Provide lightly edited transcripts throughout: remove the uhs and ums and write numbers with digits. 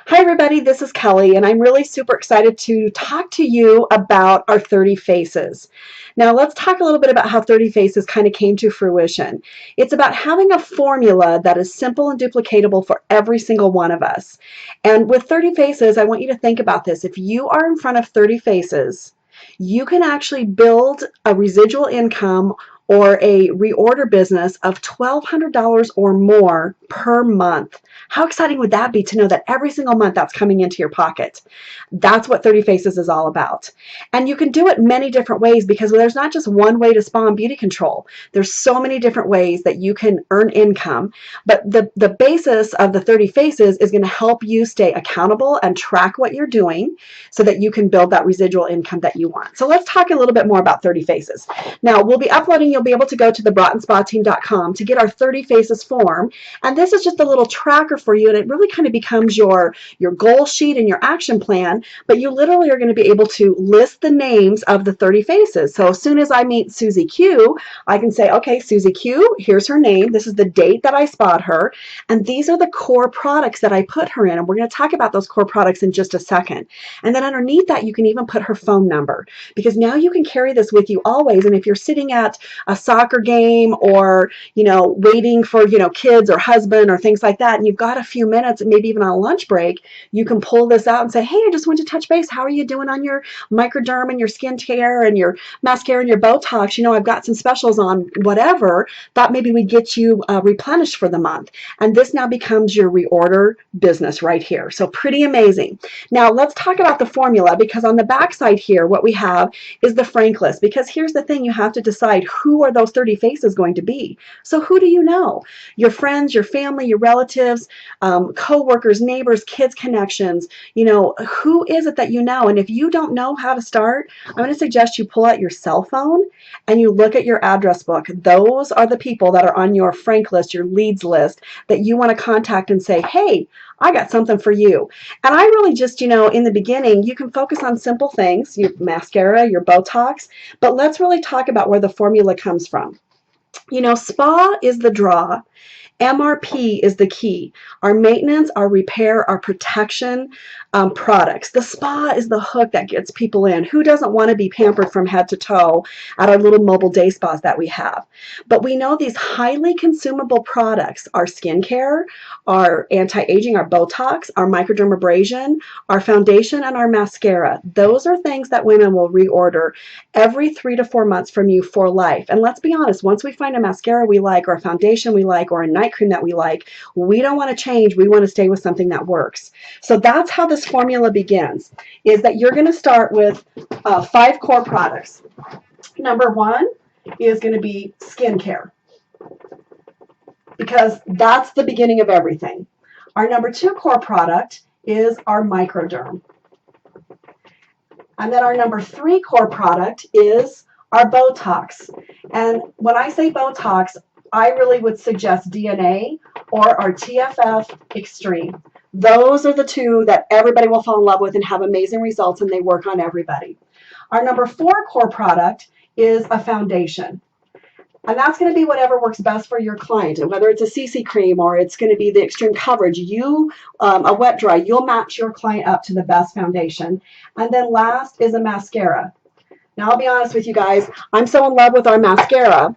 Hi everybody, this is Kelly and I'm really super excited to talk to you about our 30 Faces. Now let's talk a little bit about how 30 Faces kind of came to fruition. It's about having a formula that is simple and duplicatable for every single one of us. And with 30 Faces, I want you to think about this. If you are in front of 30 faces, you can actually build a residual income or a reorder business of $1,200 or more per month. How exciting would that be to know that every single month that's coming into your pocket? That's what 30 Faces is all about. And you can do it many different ways because there's not just one way to spawn beauty control. There's so many different ways that you can earn income. But the basis of the 30 Faces is going to help you stay accountable and track what you're doing so that you can build that residual income that you want. So let's talk a little bit more about 30 Faces. Now, we'll be uploading, you'll be able to go to the BraatenSpaTeam.com to get our 30 Faces form. And this is just a little tracker for you, and it really kind of becomes your goal sheet and your action plan, but you literally are going to be able to list the names of the 30 faces. So as soon as I meet Susie Q, I can say, okay, Susie Q, here's her name, this is the date that I spot her, and these are the core products that I put her in, and we're going to talk about those core products in just a second. And then underneath that, you can even put her phone number, because now you can carry this with you always, and if you're sitting at a soccer game or, waiting for, kids or husband or things like that, and you've got a few minutes, and maybe even on a lunch break, you can pull this out and say, hey, I just want to touch base. How are you doing on your microderm and your skincare and your mascara and your Botox? I've got some specials on whatever. Thought maybe we'd get you replenished for the month. And this now becomes your reorder business right here. So pretty amazing. Now let's talk about the formula, because on the back side here, what we have is the frank list, because here's the thing, you have to decide who are those 30 faces going to be. So who do you know? Your friends, your family, your relatives, co-workers, neighbors, kids connections, who is it that you know? And if you don't know how to start, I'm going to suggest you pull out your cell phone and you look at your address book. Those are the people that are on your frank list, your leads list, that you want to contact and say, hey, I got something for you. And I really just, in the beginning, you can focus on simple things, your mascara, your Botox, but let's really talk about where the formula comes from. Spa is the draw. MRP is the key. Our maintenance, our repair, our protection products. The spa is the hook that gets people in. Who doesn't want to be pampered from head to toe at our little mobile day spas that we have? But we know these highly consumable products, our skincare, our anti-aging, our Botox, our microdermabrasion, our foundation, and our mascara. Those are things that women will reorder every 3 to 4 months from you for life. And let's be honest, once we find a mascara we like, or a foundation we like, or a night cream that we like, we don't want to change. We want to stay with something that works. So that's how this formula begins, is that you're going to start with 5 core products. Number 1 is going to be skincare, because that's the beginning of everything. Our number 2 core product is our microderm. And then our number 3 core product is our Botox. And when I say Botox, I really would suggest DNA or our TFF Extreme. Those are the 2 that everybody will fall in love with and have amazing results, and they work on everybody. Our number 4 core product is a foundation. And that's going to be whatever works best for your client. And whether it's a CC cream or it's going to be the extreme coverage, a wet dry, you'll match your client up to the best foundation. And then last is a mascara. Now, I'll be honest with you guys, I'm so in love with our mascara.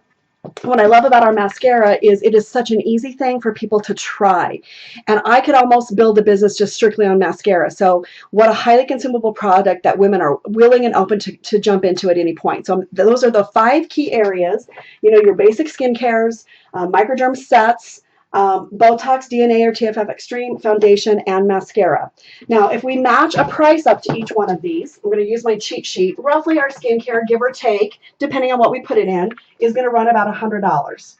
What I love about our mascara is it is such an easy thing for people to try. And I could almost build a business just strictly on mascara. So what a highly consumable product that women are willing and open to jump into at any point. So those are the 5 key areas, your basic skincares, microderm sets, Botox, DNA or TFF Extreme, foundation, and mascara. Now, if we match a price up to each one of these, I'm going to use my cheat sheet. Roughly our skincare, give or take, depending on what we put it in, is going to run about $100.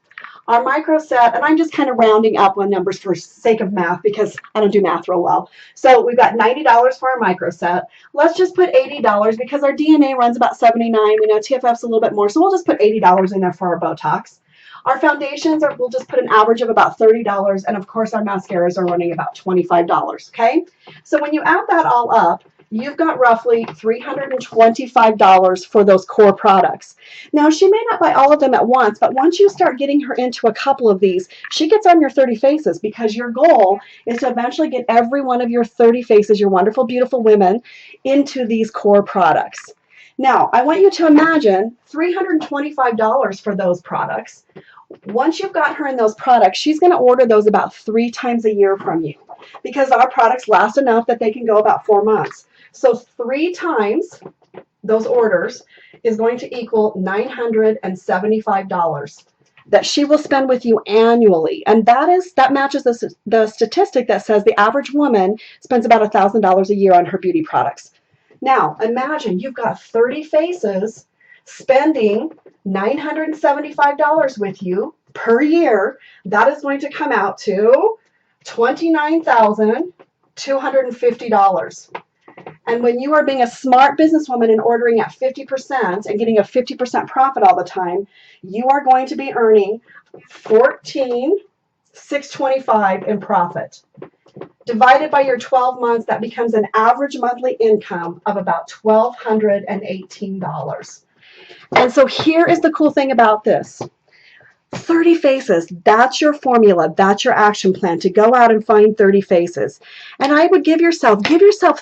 Our micro set, and I'm just kind of rounding up on numbers for sake of math because I don't do math real well. So we've got $90 for our micro set. Let's just put $80 because our DNA runs about $79. We know TFF's a little bit more, so we'll just put $80 in there for our Botox. Our foundations we'll just put an average of about $30, and of course our mascaras are running about $25, okay? So when you add that all up, you've got roughly $325 for those core products. Now, she may not buy all of them at once, but once you start getting her into a couple of these, she gets on your 30 faces, because your goal is to eventually get every one of your 30 faces, your wonderful, beautiful women, into these core products. Now, I want you to imagine $325 for those products. Once you've got her in those products, she's going to order those about 3 times a year from you, because our products last enough that they can go about 4 months. So 3 times those orders is going to equal $975 that she will spend with you annually. And that matches the statistic that says the average woman spends about $1,000 a year on her beauty products. Now, imagine you've got 30 faces spending $975 with you per year. That is going to come out to $29,250. And when you are being a smart businesswoman and ordering at 50% and getting a 50% profit all the time, you are going to be earning $14,625 in profit. Divided by your 12 months, that becomes an average monthly income of about $1,218. And so here is the cool thing about this. 30 faces, that's your formula, that's your action plan, to go out and find 30 faces. And I would give yourself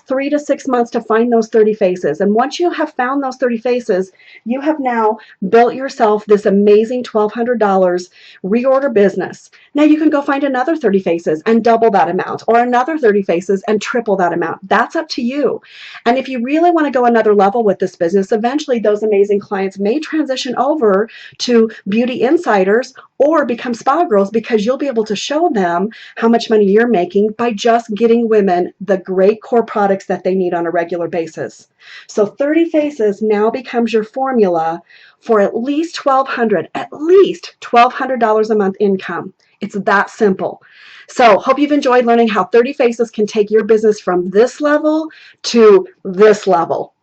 3 to 6 months to find those 30 faces. And once you have found those 30 faces, you have now built yourself this amazing $1,200 reorder business. Now you can go find another 30 faces and double that amount, or another 30 faces and triple that amount. That's up to you. And if you really want to go another level with this business, eventually those amazing clients may transition over to Beauty Insiders or become spa girls, because you'll be able to show them how much money you're making by just getting women the great core products that they need on a regular basis. So 30 faces now becomes your formula for at least $1,200 a month income. It's that simple. So hope you've enjoyed learning how 30 faces can take your business from this level to this level.